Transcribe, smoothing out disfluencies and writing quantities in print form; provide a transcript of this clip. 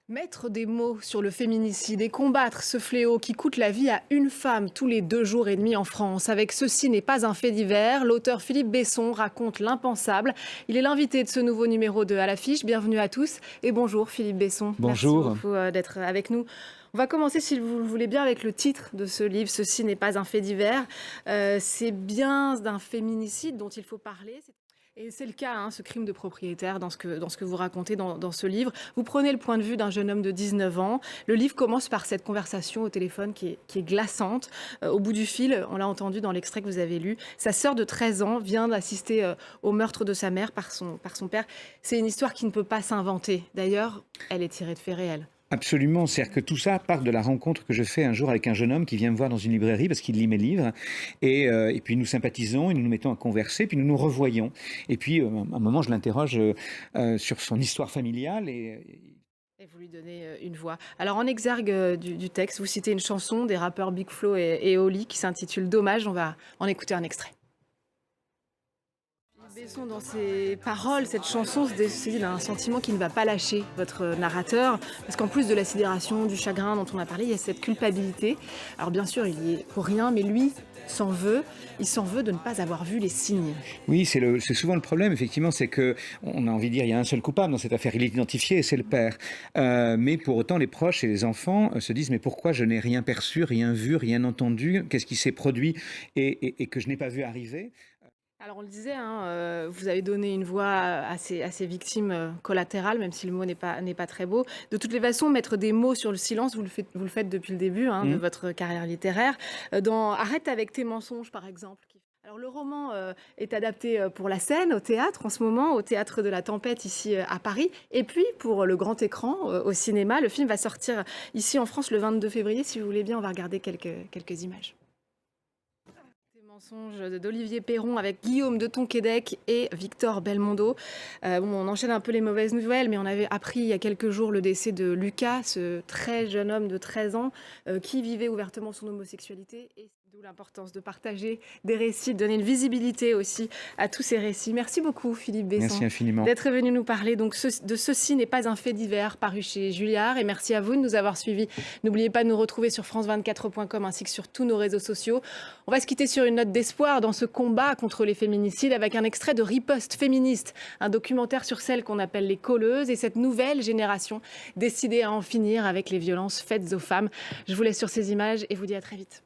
Mettre des mots sur le féminicide et combattre ce fléau qui coûte la vie à une femme tous les 2 jours et demi en France. Avec Ceci n'est pas un fait divers, l'auteur Philippe Besson raconte l'impensable. Il est l'invité de ce nouveau numéro de À l'affiche. Bienvenue à tous et bonjour Philippe Besson. Merci Bonjour. beaucoup d'être avec nous. On va commencer, si vous le voulez bien, avec le titre de ce livre, Ceci n'est pas un fait divers. C'est bien d'un féminicide dont il faut parler. Et c'est le cas, hein, ce crime de propriétaire dans ce que vous racontez dans ce livre. Vous prenez le point de vue d'un jeune homme de 19 ans. Le livre commence par cette conversation au téléphone qui est glaçante. Au bout du fil, on l'a entendu dans l'extrait que vous avez lu, sa sœur de 13 ans vient d'assister au meurtre de sa mère par son père. C'est une histoire qui ne peut pas s'inventer. D'ailleurs, elle est tirée de faits réels. Absolument, c'est-à-dire que tout ça part de la rencontre que je fais un jour avec un jeune homme qui vient me voir dans une librairie parce qu'il lit mes livres et puis nous sympathisons et nous nous mettons à converser, puis nous nous revoyons et puis à un moment je l'interroge sur son histoire familiale Et vous lui donnez une voix. Alors en exergue du texte, vous citez une chanson des rappeurs Big Flo et Oli qui s'intitule Dommage. On va en écouter un extrait. Besson, dans ses paroles, cette chanson se décide d'un sentiment qui ne va pas lâcher votre narrateur, parce qu'en plus de la sidération, du chagrin dont on a parlé, il y a cette culpabilité. Alors bien sûr, il y est pour rien, mais lui s'en veut. Il s'en veut de ne pas avoir vu les signes. Oui, c'est souvent le problème, effectivement, c'est que on a envie de dire il y a un seul coupable dans cette affaire, il est identifié et c'est le père. Mais pour autant, les proches et les enfants se disent mais pourquoi je n'ai rien perçu, rien vu, rien entendu, qu'est-ce qui s'est produit et que je n'ai pas vu arriver. Alors on le disait, hein, vous avez donné une voix à ces victimes collatérales, même si le mot n'est pas très beau. De toutes les façons, mettre des mots sur le silence, vous le faites depuis le début, hein, de votre carrière littéraire. Dans Arrête avec tes mensonges, par exemple. Alors le roman est adapté pour la scène, au théâtre en ce moment, au Théâtre de la Tempête ici à Paris. Et puis pour le grand écran, au cinéma, le film va sortir ici en France le 22 février. Si vous voulez bien, on va regarder quelques images. Mensonge d'Olivier Perron avec Guillaume de Tonquédec et Victor Belmondo. On enchaîne un peu les mauvaises nouvelles, mais on avait appris il y a quelques jours le décès de Lucas, ce très jeune homme de 13 ans qui vivait ouvertement son homosexualité. Et d'où l'importance de partager des récits, de donner une visibilité aussi à tous ces récits. Merci beaucoup Philippe Besson Merci infiniment. d'être venu nous parler de Ceci n'est pas un fait divers paru chez Julliard. Et merci à vous de nous avoir suivis. N'oubliez pas de nous retrouver sur france24.com ainsi que sur tous nos réseaux sociaux. On va se quitter sur une note d'espoir dans ce combat contre les féminicides avec un extrait de Riposte féministe, un documentaire sur celles qu'on appelle les colleuses et cette nouvelle génération décidée à en finir avec les violences faites aux femmes. Je vous laisse sur ces images et vous dis à très vite.